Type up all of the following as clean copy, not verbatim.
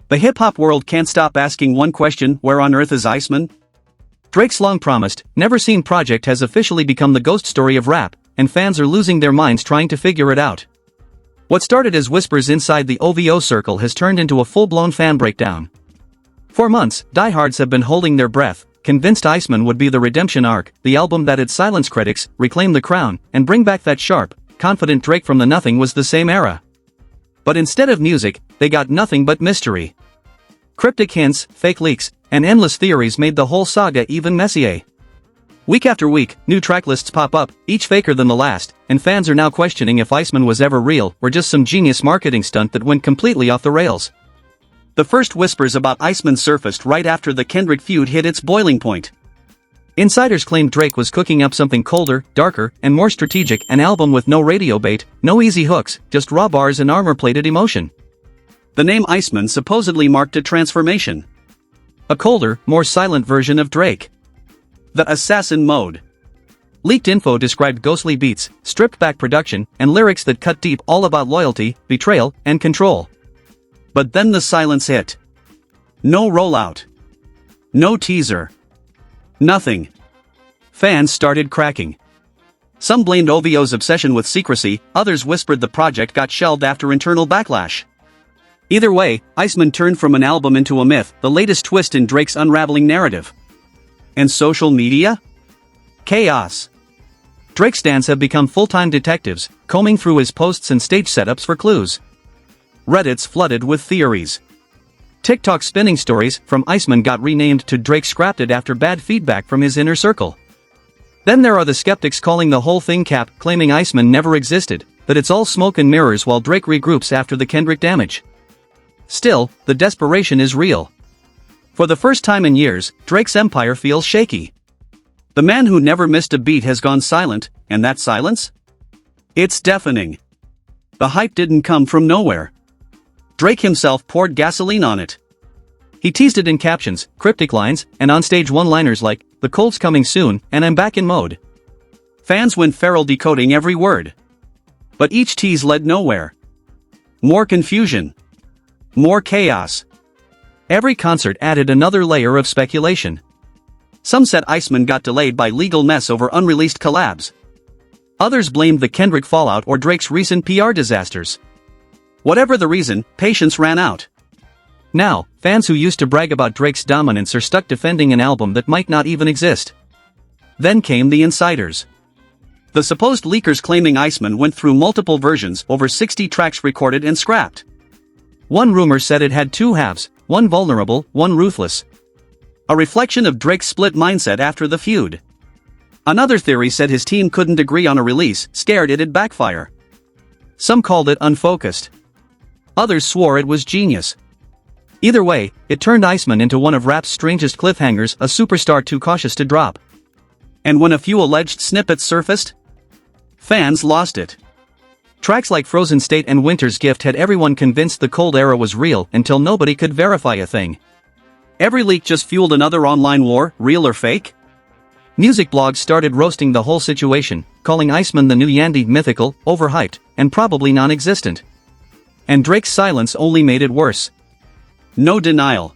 The hip-hop world can't stop asking one question: where on earth is Iceman? Drake's long-promised, never-seen project has officially become the ghost story of rap, and fans are losing their minds trying to figure it out. What started as whispers inside the OVO circle has turned into a full-blown fan breakdown. For months, diehards have been holding their breath, convinced Iceman would be the redemption arc, the album that'd silence critics, reclaim the crown, and bring back that sharp, confident Drake from the nothing was the same era. But instead of music, they got nothing but mystery. Cryptic hints, fake leaks, and endless theories made the whole saga even messier. Week after week, new track lists pop up, each faker than the last, and fans are now questioning if Iceman was ever real or just some genius marketing stunt that went completely off the rails. The first whispers about Iceman surfaced right after the Kendrick feud hit its boiling point. Insiders claimed Drake was cooking up something colder, darker, and more strategic, an album with no radio bait, no easy hooks, just raw bars and armor-plated emotion. The name Iceman supposedly marked a transformation. A colder, more silent version of Drake. The assassin mode. Leaked info described ghostly beats, stripped-back production, and lyrics that cut deep, all about loyalty, betrayal, and control. But then the silence hit. No rollout. No teaser. Nothing. Fans started cracking. Some blamed OVO's obsession with secrecy, others whispered the project got shelved after internal backlash. Either way, Iceman turned from an album into a myth, the latest twist in Drake's unraveling narrative. And social media? Chaos. Drake stans have become full-time detectives, combing through his posts and stage setups for clues. Reddit's flooded with theories. TikTok spinning stories from Iceman got renamed to Drake scrapped it after bad feedback from his inner circle. Then there are the skeptics calling the whole thing cap, claiming Iceman never existed, that it's all smoke and mirrors while Drake regroups after the Kendrick damage. Still, the desperation is real. For the first time in years, Drake's empire feels shaky. The man who never missed a beat has gone silent, and that silence? It's deafening. The hype didn't come from nowhere. Drake himself poured gasoline on it. He teased it in captions, cryptic lines, and onstage one-liners like, "The cold's coming soon, and I'm back in mode." Fans went feral decoding every word. But each tease led nowhere. More confusion. More chaos. Every concert added another layer of speculation. Some said Iceman got delayed by legal mess over unreleased collabs. Others blamed the Kendrick fallout or Drake's recent PR disasters. Whatever the reason, patience ran out. Now, fans who used to brag about Drake's dominance are stuck defending an album that might not even exist. Then came the insiders. The supposed leakers claiming Iceman went through multiple versions, over 60 tracks recorded and scrapped. One rumor said it had two halves, one vulnerable, one ruthless. A reflection of Drake's split mindset after the feud. Another theory said his team couldn't agree on a release, scared it'd backfire. Some called it unfocused. Others swore it was genius. Either way, it turned Iceman into one of rap's strangest cliffhangers, a superstar too cautious to drop. And when a few alleged snippets surfaced, fans lost it. Tracks like Frozen State and Winter's Gift had everyone convinced the cold era was real until nobody could verify a thing. Every leak just fueled another online war, real or fake? Music blogs started roasting the whole situation, calling Iceman the new Yandy, mythical, overhyped, and probably non-existent. And Drake's silence only made it worse. No denial.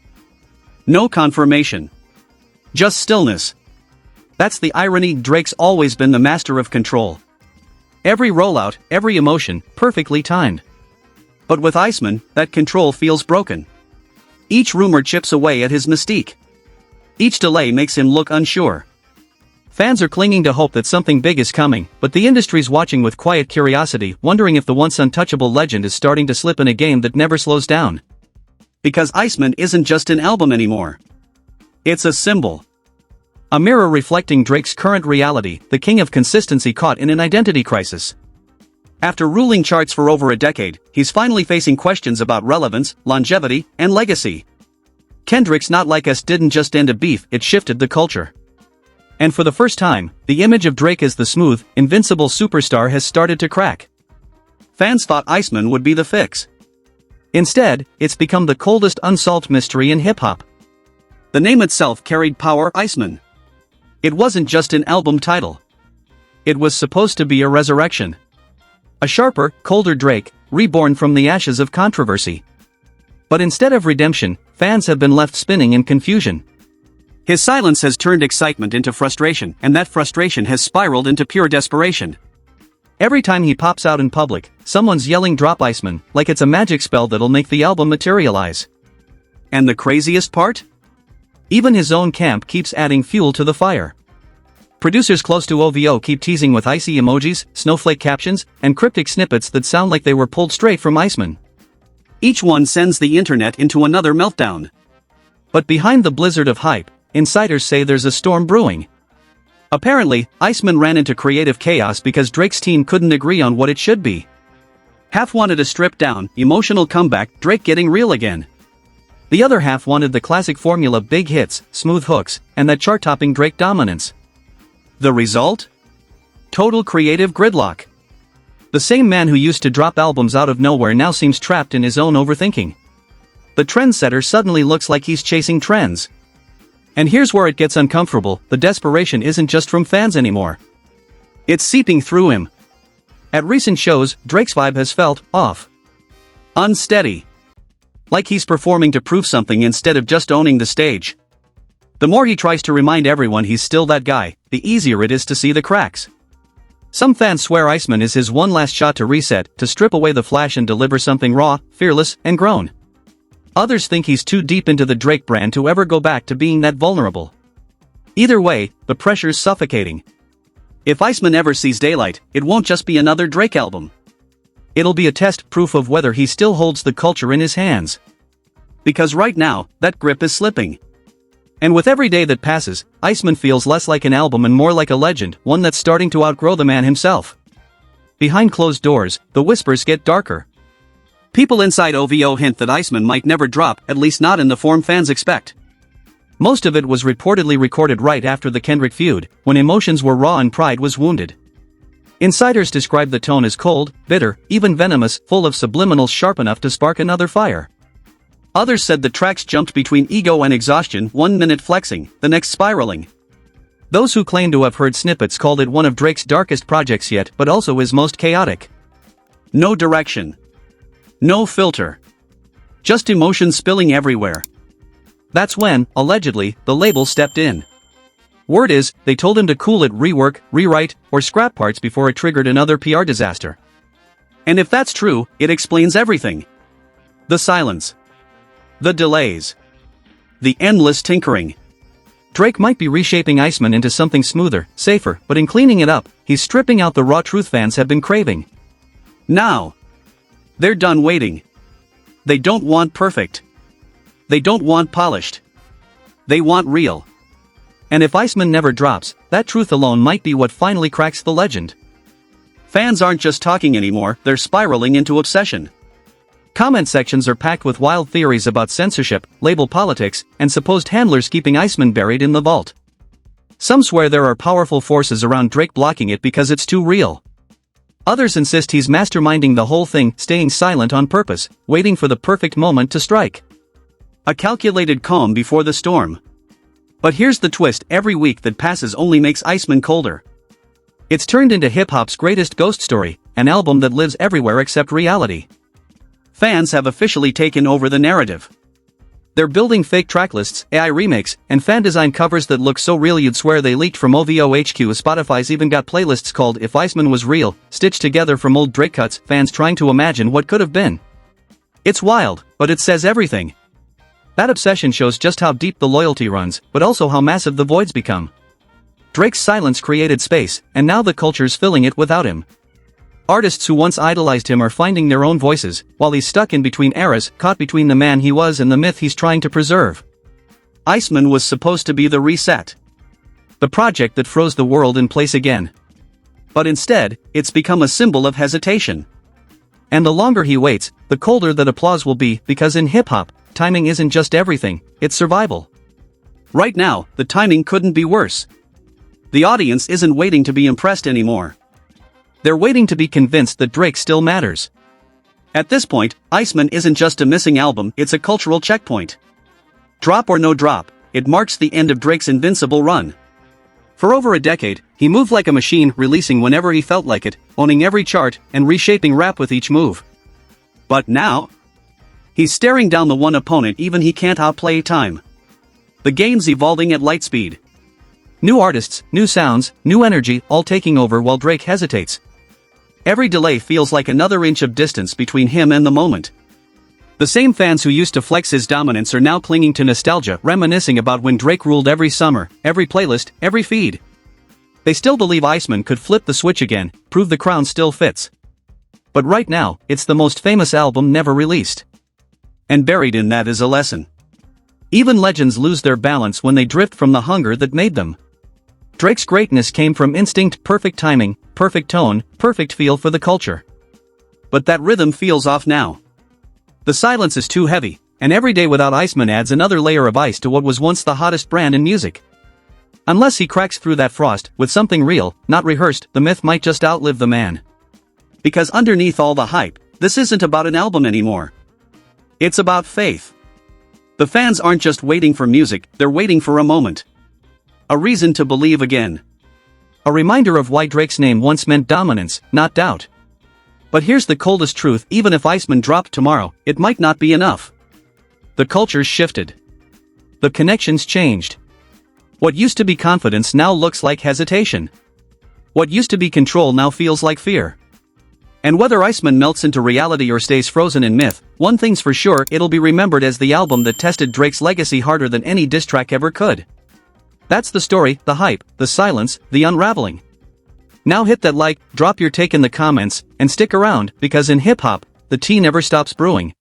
No confirmation. Just stillness. That's the irony. Drake's always been the master of control. Every rollout, every emotion, perfectly timed. But with Iceman, that control feels broken. Each rumor chips away at his mystique. Each delay makes him look unsure. Fans are clinging to hope that something big is coming, but the industry's watching with quiet curiosity, wondering if the once untouchable legend is starting to slip in a game that never slows down. Because Iceman isn't just an album anymore. It's a symbol. A mirror reflecting Drake's current reality, the king of consistency caught in an identity crisis. After ruling charts for over a decade, he's finally facing questions about relevance, longevity, and legacy. Kendrick's Not Like Us didn't just end a beef, it shifted the culture. And for the first time, the image of Drake as the smooth, invincible superstar has started to crack. Fans thought Iceman would be the fix. Instead, it's become the coldest unsolved mystery in hip-hop. The name itself carried power. Iceman. It wasn't just an album title. It was supposed to be a resurrection. A sharper, colder Drake, reborn from the ashes of controversy. But instead of redemption, fans have been left spinning in confusion. His silence has turned excitement into frustration, and that frustration has spiraled into pure desperation. Every time he pops out in public, someone's yelling "Drop Iceman," like it's a magic spell that'll make the album materialize. And the craziest part? Even his own camp keeps adding fuel to the fire. Producers close to OVO keep teasing with icy emojis, snowflake captions, and cryptic snippets that sound like they were pulled straight from Iceman. Each one sends the internet into another meltdown. But behind the blizzard of hype, insiders say there's a storm brewing. Apparently, Iceman ran into creative chaos because Drake's team couldn't agree on what it should be. Half wanted a stripped-down, emotional comeback, Drake getting real again. The other half wanted the classic formula: big hits, smooth hooks, and that chart-topping Drake dominance. The result? Total creative gridlock. The same man who used to drop albums out of nowhere now seems trapped in his own overthinking. The trendsetter suddenly looks like he's chasing trends. And here's where it gets uncomfortable: the desperation isn't just from fans anymore. It's seeping through him. At recent shows, Drake's vibe has felt off. Unsteady. Like he's performing to prove something instead of just owning the stage. The more he tries to remind everyone he's still that guy, the easier it is to see the cracks. Some fans swear Iceman is his one last shot to reset, to strip away the flash and deliver something raw, fearless, and grown. Others think he's too deep into the Drake brand to ever go back to being that vulnerable. Either way, the pressure's suffocating. If Iceman ever sees daylight, it won't just be another Drake album. It'll be a test proof of whether he still holds the culture in his hands. Because right now, that grip is slipping. And with every day that passes, Iceman feels less like an album and more like a legend, one that's starting to outgrow the man himself. Behind closed doors, the whispers get darker. People inside OVO hint that Iceman might never drop, at least not in the form fans expect. Most of it was reportedly recorded right after the Kendrick feud, when emotions were raw and pride was wounded. Insiders describe the tone as cold, bitter, even venomous, full of subliminals sharp enough to spark another fire. Others said the tracks jumped between ego and exhaustion, 1 minute flexing, the next spiraling. Those who claim to have heard snippets called it one of Drake's darkest projects yet, but also his most chaotic. No direction. No filter. Just emotion spilling everywhere. That's when, allegedly, the label stepped in. Word is, they told him to cool it, rework, rewrite, or scrap parts before it triggered another PR disaster. And if that's true, it explains everything. The silence. The delays. The endless tinkering. Drake might be reshaping Iceman into something smoother, safer, but in cleaning it up, he's stripping out the raw truth fans have been craving. Now. They're done waiting. They don't want perfect. They don't want polished. They want real. And if Iceman never drops, that truth alone might be what finally cracks the legend. Fans aren't just talking anymore, they're spiraling into obsession. Comment sections are packed with wild theories about censorship, label politics, and supposed handlers keeping Iceman buried in the vault. Some swear there are powerful forces around Drake blocking it because it's too real. Others insist he's masterminding the whole thing, staying silent on purpose, waiting for the perfect moment to strike. A calculated calm before the storm. But here's the twist: every week that passes only makes Iceman colder. It's turned into hip-hop's greatest ghost story, an album that lives everywhere except reality. Fans have officially taken over the narrative. They're building fake tracklists, AI remakes, and fan-designed covers that look so real you'd swear they leaked from OVO HQ. Spotify's even got playlists called "If Iceman Was Real," stitched together from old Drake cuts, fans trying to imagine what could have been. It's wild, but it says everything. That obsession shows just how deep the loyalty runs, but also how massive the voids become. Drake's silence created space, and now the culture's filling it without him. Artists who once idolized him are finding their own voices, while he's stuck in between eras, caught between the man he was and the myth he's trying to preserve. Iceman was supposed to be the reset. The project that froze the world in place again. But instead, it's become a symbol of hesitation. And the longer he waits, the colder that applause will be, because in hip-hop, timing isn't just everything, it's survival. Right now, the timing couldn't be worse. The audience isn't waiting to be impressed anymore. They're waiting to be convinced that Drake still matters. At this point, Iceman isn't just a missing album, it's a cultural checkpoint. Drop or no drop, it marks the end of Drake's invincible run. For over a decade, he moved like a machine, releasing whenever he felt like it, owning every chart, and reshaping rap with each move. But now? He's staring down the one opponent even he can't outplay time. The game's evolving at light speed. New artists, new sounds, new energy, all taking over while Drake hesitates. Every delay feels like another inch of distance between him and the moment. The same fans who used to flex his dominance are now clinging to nostalgia, reminiscing about when Drake ruled every summer, every playlist, every feed. They still believe Iceman could flip the switch again, prove the crown still fits. But right now, it's the most famous album never released. And buried in that is a lesson. Even legends lose their balance when they drift from the hunger that made them. Drake's greatness came from instinct, perfect timing, perfect tone, perfect feel for the culture. But that rhythm feels off now. The silence is too heavy, and every day without Iceman adds another layer of ice to what was once the hottest brand in music. Unless he cracks through that frost with something real, not rehearsed, the myth might just outlive the man. Because underneath all the hype, this isn't about an album anymore. It's about faith. The fans aren't just waiting for music, they're waiting for a moment. A reason to believe again. A reminder of why Drake's name once meant dominance, not doubt. But here's the coldest truth: even if Iceman dropped tomorrow, it might not be enough. The culture's shifted. The connections changed. What used to be confidence now looks like hesitation. What used to be control now feels like fear. And whether Iceman melts into reality or stays frozen in myth, one thing's for sure: it'll be remembered as the album that tested Drake's legacy harder than any diss track ever could. That's the story, the hype, the silence, the unraveling. Now hit that like, drop your take in the comments, and stick around, because in hip-hop, the tea never stops brewing.